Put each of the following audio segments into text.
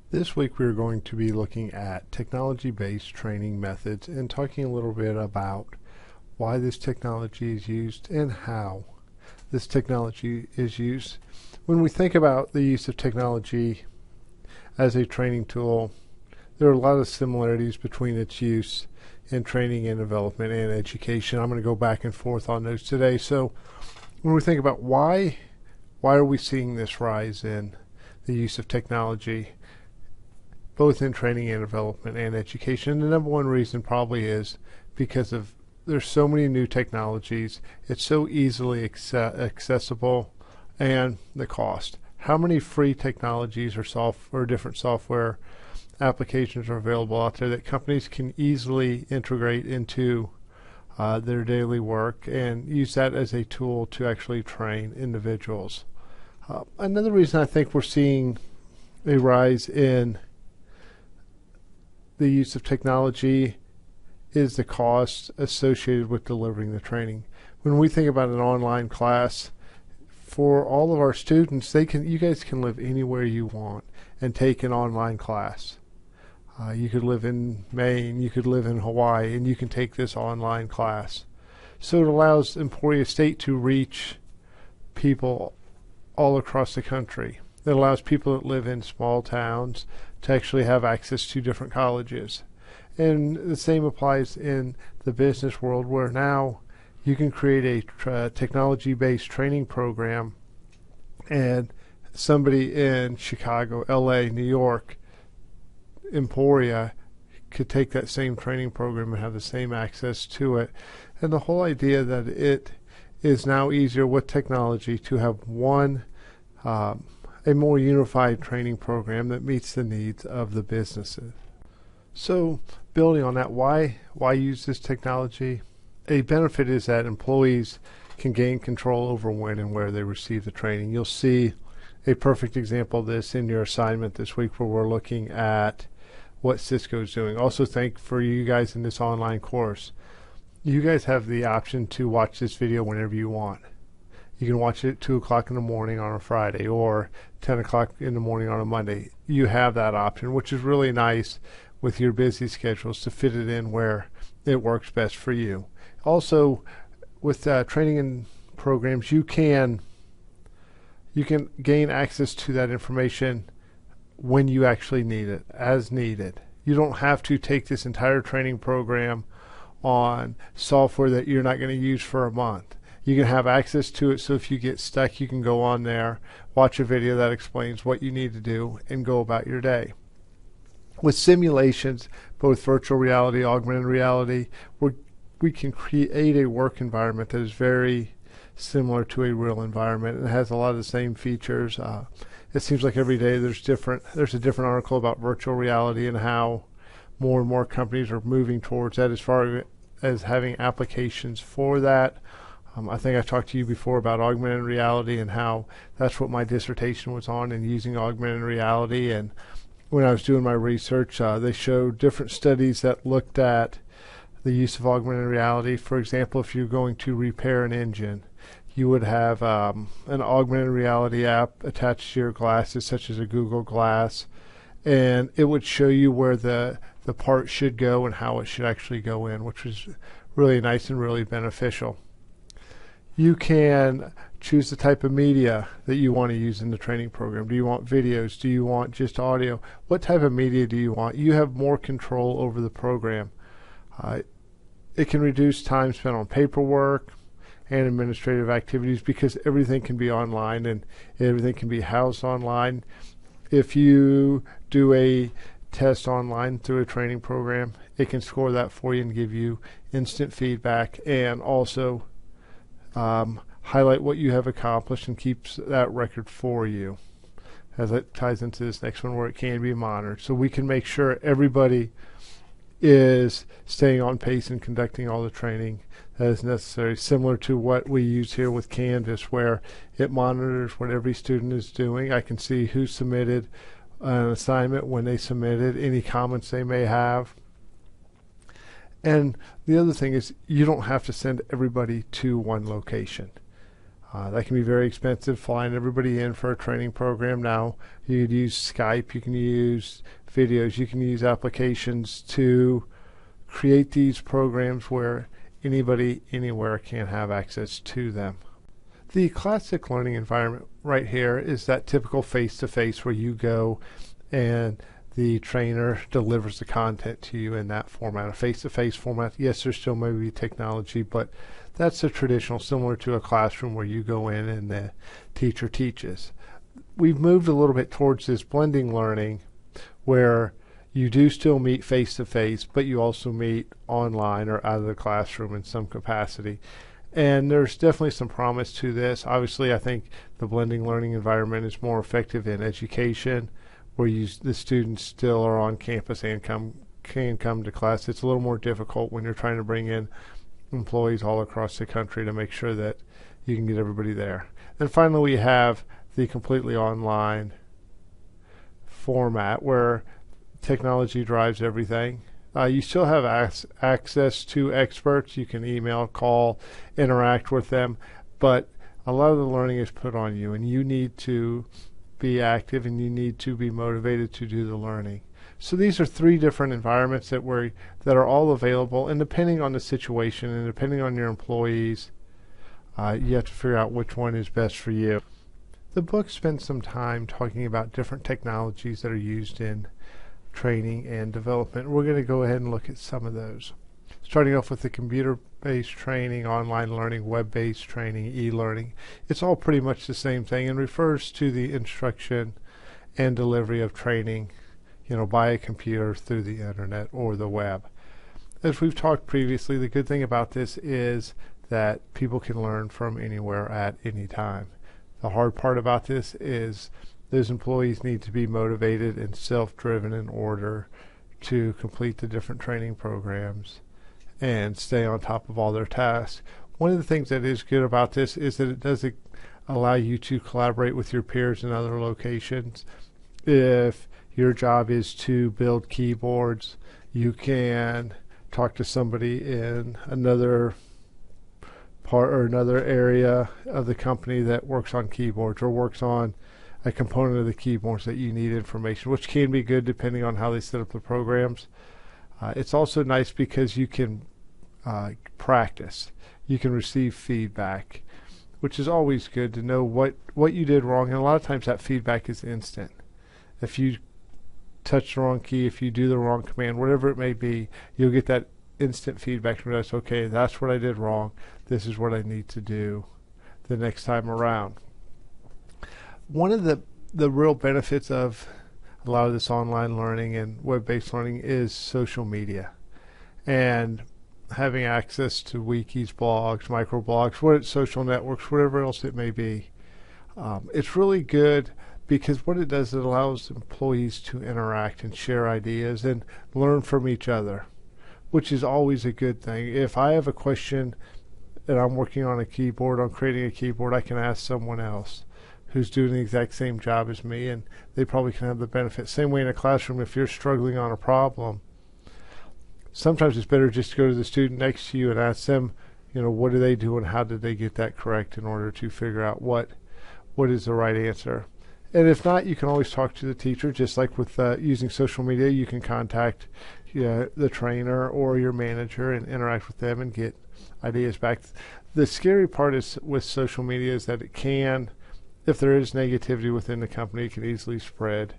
This week we're going to be looking at technology-based training methods and talking a little bit about why this technology is used and how this technology is used. When we think about the use of technology as a training tool, there are a lot of similarities between its use in training and development and education. I'm going to go back and forth on those today. So when we think about why are we seeing this rise in the use of technology both in training and development and education, the number one reason probably is because of there's so many new technologies, it's so easily accessible, and the cost. How many free technologies or different software applications are available out there that companies can easily integrate into their daily work and use that as a tool to actually train individuals? Another reason I think we're seeing a rise in the use of technology is the cost associated with delivering the training. When we think about an online class, for all of our students, you guys can live anywhere you want and take an online class. You could live in Maine, you could live in Hawaii, and you can take this online class. So it allows Emporia State to reach people all across the country. It allows people that live in small towns to actually have access to different colleges. And the same applies in the business world, where now you can create a technology-based training program, and somebody in Chicago, LA, New York, Emporia could take that same training program and have the same access to it. And the whole idea that it is now easier with technology to have a more unified training program that meets the needs of the businesses. So building on that, why use this technology? A benefit is that employees can gain control over when and where they receive the training. You'll see a perfect example of this in your assignment this week, where we're looking at what Cisco is doing. Also, think for you guys in this online course, you guys have the option to watch this video whenever you want. You can watch it at 2 o'clock in the morning on a Friday or 10 o'clock in the morning on a Monday. You have that option, which is really nice with your busy schedules to fit it in where it works best for you. Also, with training and programs, you can gain access to that information when you actually need it, as needed. You don't have to take this entire training program on software that you're not going to use for a month. You can have access to it, so if you get stuck, you can go on there, watch a video that explains what you need to do, and go about your day. With simulations, both virtual reality, augmented reality, we can create a work environment that is very similar to a real environment and has a lot of the same features. It seems like every day there's a different article about virtual reality and how more and more companies are moving towards that as far as having applications for that. I think I talked to you before about augmented reality and how that's what my dissertation was on, and using augmented reality. And when I was doing my research, they showed different studies that looked at the use of augmented reality. For example, if you're going to repair an engine, you would have an augmented reality app attached to your glasses, such as a Google Glass, and it would show you where the part should go and how it should actually go in, which was really nice and really beneficial. You can choose the type of media that you want to use in the training program. Do you want videos? Do you want just audio? What type of media do you want? You have more control over the program. It can reduce time spent on paperwork and administrative activities because everything can be online and everything can be housed online. If you do a test online through a training program, it can score that for you and give you instant feedback, and also highlight what you have accomplished and keeps that record for you, as it ties into this next one where it can be monitored. So we can make sure everybody is staying on pace and conducting all the training that is necessary, similar to what we use here with Canvas, where it monitors what every student is doing. I can see who submitted an assignment, when they submitted, any comments they may have. And the other thing is, you don't have to send everybody to one location. That can be very expensive, flying everybody in for a training program. Now you could use Skype, you can use videos, you can use applications to create these programs where anybody anywhere can have access to them. The classic learning environment right here is that typical face-to-face where you go and the trainer delivers the content to you in that format, a face-to-face format. Yes, there still may be technology, but that's a traditional, similar to a classroom where you go in and the teacher teaches. We've moved a little bit towards this blending learning where you do still meet face-to-face, but you also meet online or out of the classroom in some capacity. And there's definitely some promise to this. Obviously, I think the blending learning environment is more effective in education, where the students still are on campus and can come to class. It's a little more difficult when you're trying to bring in employees all across the country to make sure that you can get everybody there. And finally, we have the completely online format where technology drives everything. You still have access to experts. You can email, call, interact with them, but a lot of the learning is put on you, and you need to be active and you need to be motivated to do the learning. So these are three different environments that are all available, and depending on the situation and depending on your employees, you have to figure out which one is best for you. The book spends some time talking about different technologies that are used in training and development. We're going to go ahead and look at some of those. Starting off with the computer-based training, online learning, web-based training, e-learning. It's all pretty much the same thing and refers to the instruction and delivery of training, by a computer through the internet or the web. As we've talked previously, the good thing about this is that people can learn from anywhere at any time. The hard part about this is those employees need to be motivated and self-driven in order to complete the different training programs and stay on top of all their tasks. One of the things that is good about this is that it does allow you to collaborate with your peers in other locations. If your job is to build keyboards, you can talk to somebody in another part or another area of the company that works on keyboards or works on a component of the keyboards that you need information, which can be good depending on how they set up the programs. It's also nice because you can practice. You can receive feedback, which is always good to know what you did wrong, and a lot of times that feedback is instant. If you touch the wrong key, if you do the wrong command, whatever it may be, you'll get that instant feedback from us. Okay, that's what I did wrong. This is what I need to do the next time around. One of the real benefits of a lot of this online learning and web-based learning is social media and having access to wikis, blogs, microblogs, social networks, whatever else it may be. It's really good because what it does, it allows employees to interact and share ideas and learn from each other, which is always a good thing. If I have a question and I'm working on a keyboard, I'm creating a keyboard, I can ask someone else who's doing the exact same job as me, and they probably can have the benefit. Same way in a classroom, if you're struggling on a problem, sometimes it's better just to go to the student next to you and ask them, what do they do and how did they get that correct in order to figure out what is the right answer. And if not, you can always talk to the teacher, just like with using social media. You can contact the trainer or your manager and interact with them and get ideas back. The scary part is with social media is that it can, if there is negativity within the company, it can easily spread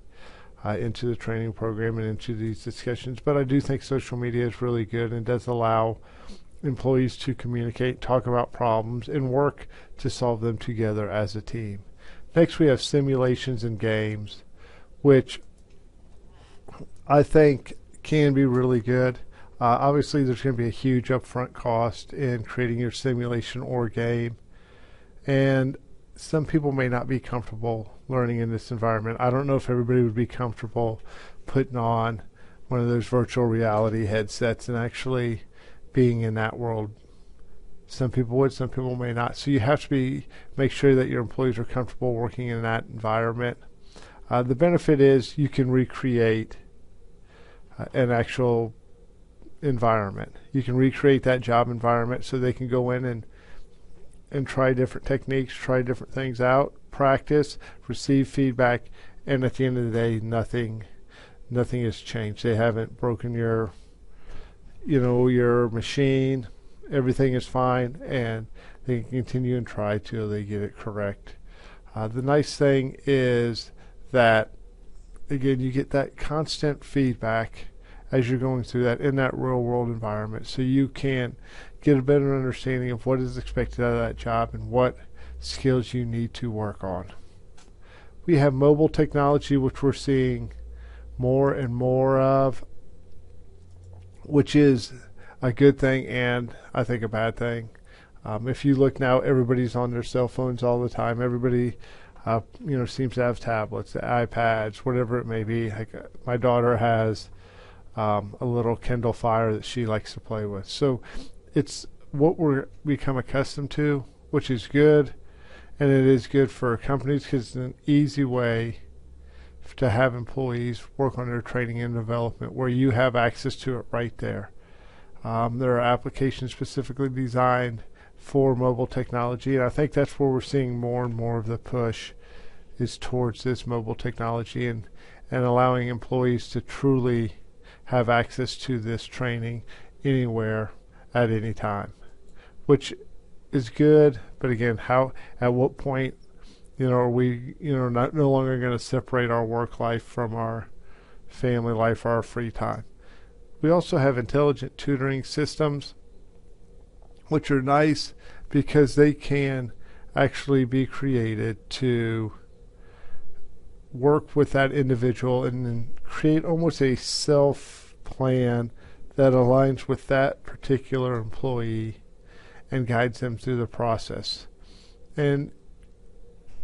into the training program and into these discussions. But I do think social media is really good and does allow employees to communicate, talk about problems, and work to solve them together as a team. Next, we have simulations and games, which I think can be really good. Obviously, there's going to be a huge upfront cost in creating your simulation or game, and some people may not be comfortable learning in this environment. I don't know if everybody would be comfortable putting on one of those virtual reality headsets and actually being in that world. Some people would, some people may not. So you have to make sure that your employees are comfortable working in that environment. The benefit is you can recreate an actual environment. You can recreate that job environment so they can go in and and try different techniques, try different things out, practice, receive feedback, and at the end of the day, nothing has changed. They haven't broken your machine. Everything is fine, and they can continue and try till they get it correct. The nice thing is that, again, you get that constant feedback as you're going through that in that real world environment, so you can get a better understanding of what is expected out of that job and what skills you need to work on. We have mobile technology, which we're seeing more and more of, which is a good thing and I think a bad thing. If you look now, everybody's on their cell phones all the time. Everybody seems to have tablets, iPads, whatever it may be. Like, my daughter has a little Kindle Fire that she likes to play with. So it's what we're become accustomed to, which is good, and it is good for companies because it's an easy way to have employees work on their training and development where you have access to it right there. There are applications specifically designed for mobile technology, and I think that's where we're seeing more and more of the push is towards this mobile technology and allowing employees to truly have access to this training anywhere at any time, which is good. But again, at what point are we no longer going to separate our work life from our family life or our free time? We also have intelligent tutoring systems, which are nice because they can actually be created to work with that individual and then create almost a self-plan that aligns with that particular employee and guides them through the process. And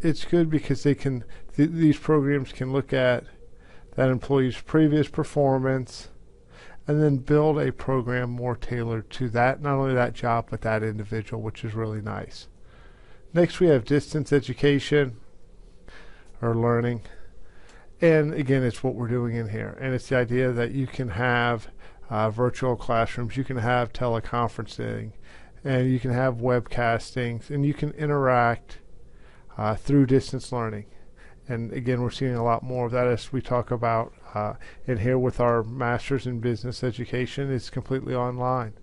it's good because they can these programs can look at that employee's previous performance and then build a program more tailored to that, not only that job, but that individual, which is really nice. Next, we have distance education or learning. And again, it's what we're doing in here. And it's the idea that you can have virtual classrooms, you can have teleconferencing, and you can have webcasting, and you can interact through distance learning. And again, we're seeing a lot more of that as we talk about in here with our Masters in Business Education. It's completely online.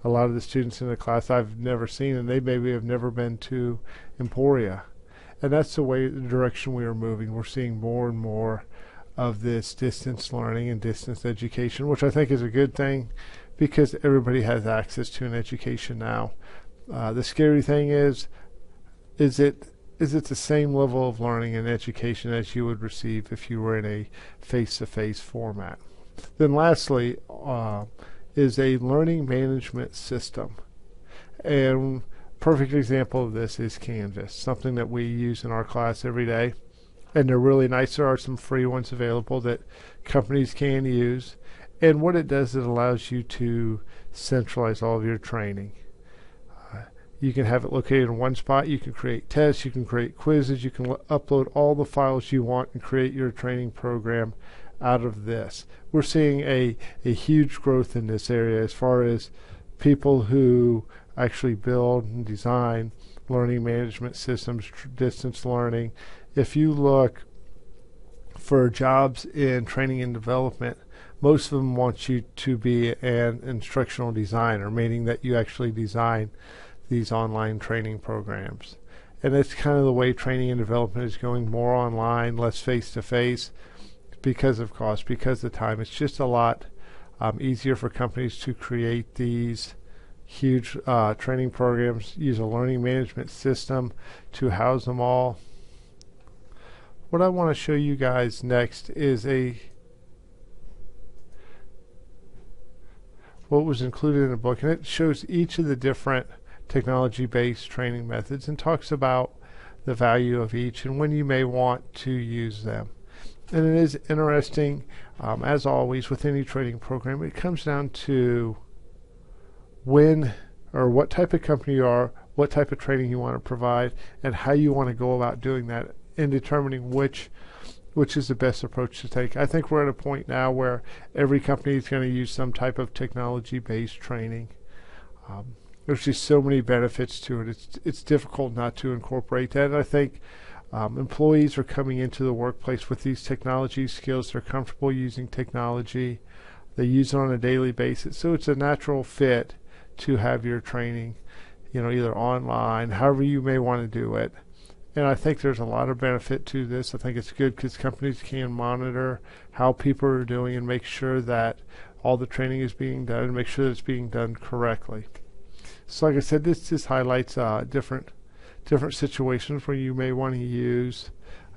A lot of the students in the class I've never seen, and they maybe have never been to Emporia. And that's the direction we are moving. We're seeing more and more of this distance learning and distance education, which I think is a good thing because everybody has access to an education now. The scary thing is it the same level of learning and education as you would receive if you were in a face-to-face format? Then lastly is a learning management system. And perfect example of this is Canvas, something that we use in our class every day. And they're really nice. There are some free ones available that companies can use. And what it does, it allows you to centralize all of your training. You can have it located in one spot. You can create tests. You can create quizzes. You can upload all the files you want and create your training program out of this. We're seeing a huge growth in this area as far as people who actually build and design learning management systems, distance learning. If you look for jobs in training and development, most of them want you to be an instructional designer, meaning that you actually design these online training programs. And it's kind of the way training and development is going, more online, less face-to-face, because of cost, because of time. It's just a lot easier for companies to create these huge training programs, use a learning management system to house them all. What I want to show you guys next is what was included in the book, and it shows each of the different technology-based training methods and talks about the value of each and when you may want to use them. And it is interesting, as always with any training program, it comes down to when or what type of company you are, what type of training you want to provide, and how you want to go about doing that in determining which is the best approach to take. I think we're at a point now where every company is going to use some type of technology-based training. there's just so many benefits to it. It's difficult not to incorporate that. And I think employees are coming into the workplace with these technology skills. They're comfortable using technology. They use it on a daily basis. So it's a natural fit to have your training, either online, however you may want to do it. And I think there's a lot of benefit to this. I think it's good because companies can monitor how people are doing and make sure that all the training is being done and make sure that it's being done correctly. So like I said, this just highlights different situations where you may want to use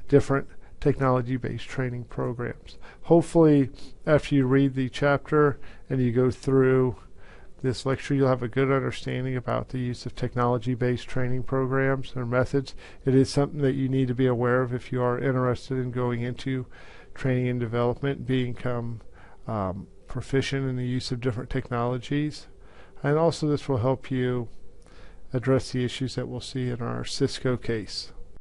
different technology-based training programs. Hopefully, after you read the chapter and you go through this lecture, you'll have a good understanding about the use of technology-based training programs or methods. It is something that you need to be aware of if you are interested in going into training and development, become proficient in the use of different technologies. And also this will help you address the issues that we'll see in our Cisco case.